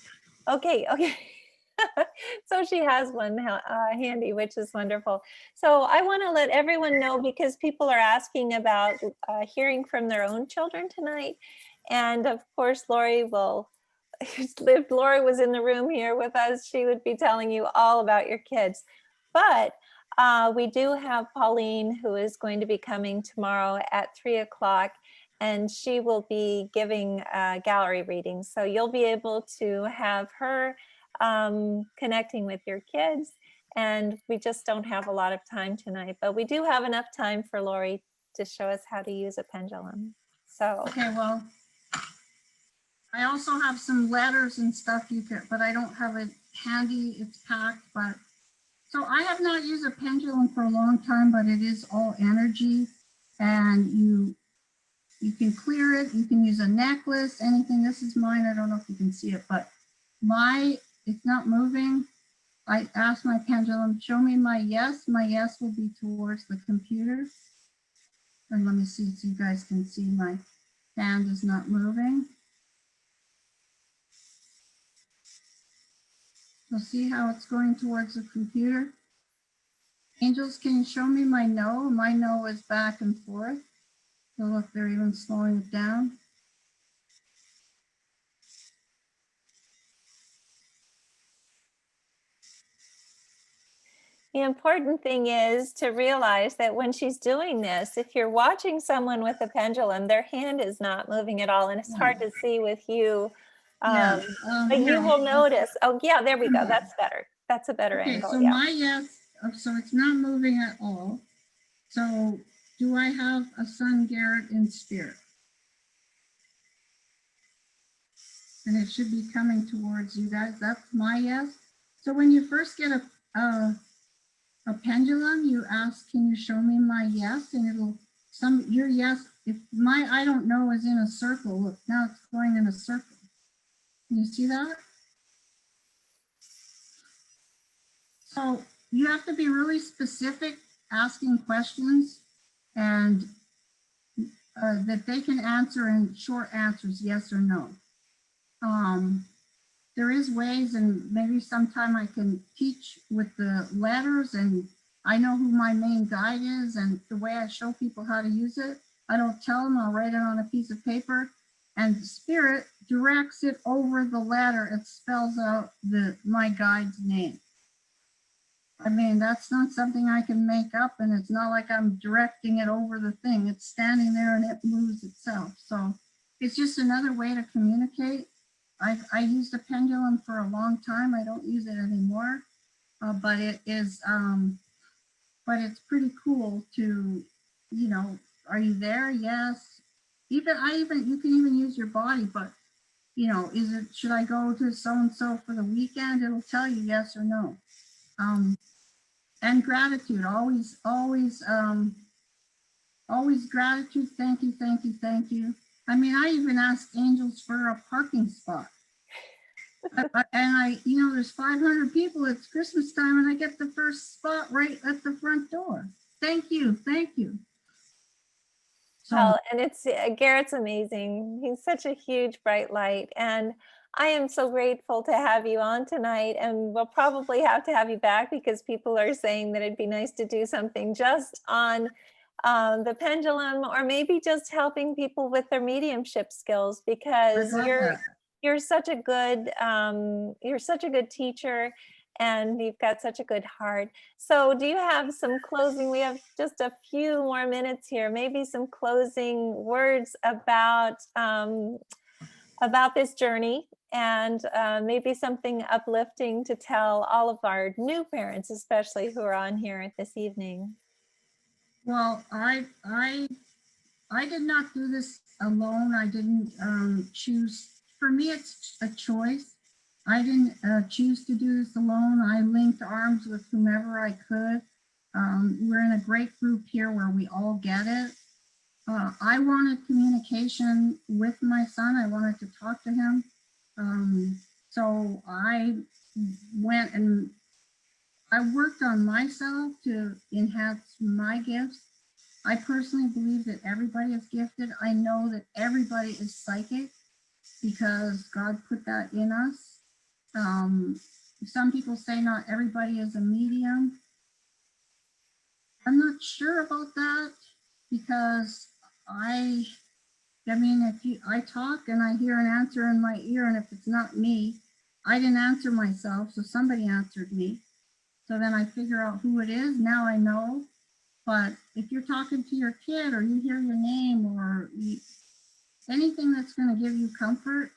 okay. So she has one handy, which is wonderful. So I want to let everyone know, because people are asking about hearing from their own children tonight. And of course, Laurie will, if Laurie was in the room here with us, she would be telling you all about your kids. But we do have Pauline, who is going to be coming tomorrow at 3 o'clock, and she will be giving gallery readings. So you'll be able to have her connecting with your kids. And we just don't have a lot of time tonight, but we do have enough time for Laurie to show us how to use a pendulum. So, Okay, well, I also have some letters and stuff you could, but I don't have it handy. It's packed, but so I have not used a pendulum for a long time, but it is all energy, and you can clear it. You can use a necklace, anything. This is mine. I don't know if you can see it, but it's not moving. I asked my pendulum, show me my yes. My yes will be towards the computer. And let me see so you guys can see my hand is not moving. So see how it's going towards the computer? Angels, can you show me my no? My no is back and forth. So look, they're even slowing it down. the important thing is to realize that when she's doing this, if you're watching someone with a pendulum, their hand is not moving at all. And it's hard to see with you. Yeah. But Here, you will notice. Oh, yeah, there we go. That's better. That's a better okay, angle. so Yeah. my yes, so it's not moving at all. So do I have a son Garrett in spirit? And it should be coming towards you guys. That's my yes. So when you first get a pendulum, you ask, can you show me my yes? And it'll, your yes, if my I don't know is in a circle, look, now it's going in a circle. Can you see that? So you have to be really specific, asking questions, and that they can answer in short answers, yes or no. There is ways, and maybe sometime I can teach with the letters and I know who my main guide is, and the way I show people how to use it, I don't tell them, I'll write it on a piece of paper, and Spirit directs it over the ladder. It spells out my guide's name. I mean, that's not something I can make up, and it's not like I'm directing it over the thing. It's standing there and it moves itself. So it's just another way to communicate. I used a pendulum for a long time. I don't use it anymore, but it's pretty cool to, are you there? Yes. You can even use your body, but should I go to so-and-so for the weekend? It'll tell you yes or no. And gratitude, always gratitude. Thank you, thank you, thank you. I mean, I even asked angels for a parking spot. There's 500 people, it's Christmas time, and I get the first spot right at the front door. Thank you, thank you. So, Well, and it's Garrett's amazing. He's such a huge bright light, and I am so grateful to have you on tonight. And we'll probably have to have you back because people are saying that it'd be nice to do something just on the pendulum, or maybe just helping people with their mediumship skills, because you're such a good teacher, and you've got such a good heart. So do you have some closing? We have just a few more minutes here, maybe some closing words about this journey, and maybe something uplifting to tell all of our new parents, especially who are on here this evening. well, I did not do this alone. I didn't choose. For me, it's a choice. I didn't choose to do this alone. I linked arms with whomever I could. We're in a great group here where we all get it. I wanted communication with my son. I wanted to talk to him. So I went and I worked on myself to enhance my gifts. I personally believe that everybody is gifted. I know that everybody is psychic because God put that in us. Some people say not everybody is a medium. I'm not sure about that because I mean, I talk and I hear an answer in my ear, and if it's not me, I didn't answer myself, so somebody answered me. So then I figure out who it is. Now I know. But if you're talking to your kid, or you hear your name, or anything that's going to give you comfort,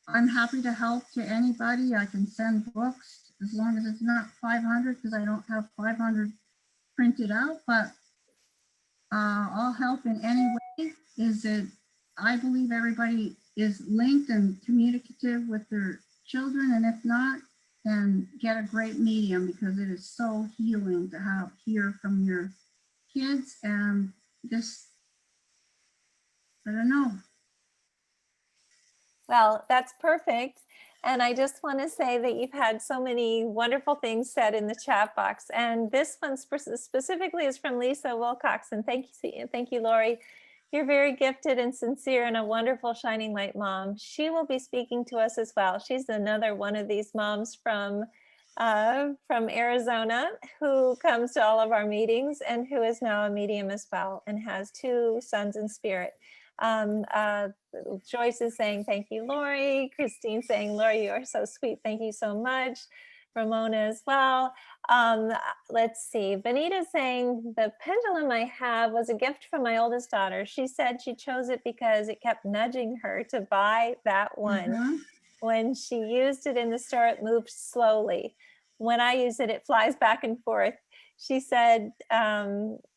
I'm happy to help to anybody. I can send books as long as it's not 500, because I don't have 500 printed out, but I'll help in any way. Is that I believe everybody is linked and communicative with their children, and if not, then get a great medium, because it is so healing to hear from your kids. And just, I don't know. Well, that's perfect. And I just want to say that you've had so many wonderful things said in the chat box. And this one specifically is from Lisa Wilcox. And thank you, Laurie. You're very gifted and sincere, and a wonderful shining light mom. She will be speaking to us as well. She's another one of these moms from Arizona who comes to all of our meetings, and who is now a medium as well, and has 2 sons in spirit. Joyce is saying, thank you, Laurie. Christine saying, Laurie, you are so sweet. Thank you so much. Ramona as well. Let's see. Benita saying, the pendulum I have was a gift from my oldest daughter. She said she chose it because it kept nudging her to buy that one. Mm-hmm. When she used it in the store, it moved slowly. When I use it, it flies back and forth. She said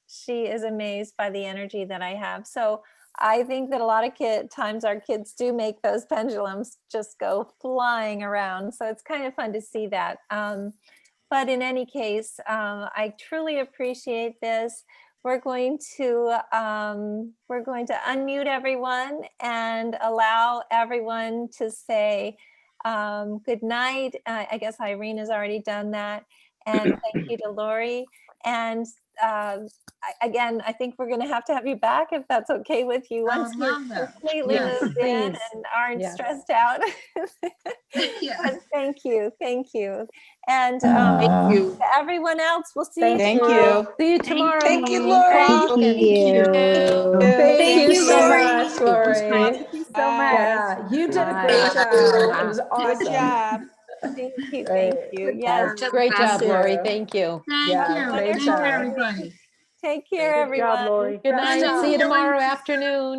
she is amazed by the energy that I have. So I think that a lot of times our kids do make those pendulums just go flying around. So it's kind of fun to see that. But in any case, I truly appreciate this. We're going to unmute everyone and allow everyone to say good night. I guess Irene has already done that. And thank you to Laurie. And again, I think we're going to have you back if that's okay with you. I Once would you're love that. completely Yes. moved in Please. and aren't Yes. stressed out. Yeah. But thank you. Thank you. And Thank you. to everyone else, we'll see you Thank tomorrow. you. See you Thank tomorrow. Thank you, you. Laura. Walk and- Thank you. Thank you so Lori. much, Lori. Thank you so much. Yeah, you did a Bye. great job. It was Good awesome. job. Thank you. Great. Thank you. Yes. Great job, Thank Lori. you. Thank you. Thank Yeah, you. great Thank job. everybody. Take care, Good job, everyone. Lori. Good night. Thank See you you. tomorrow afternoon.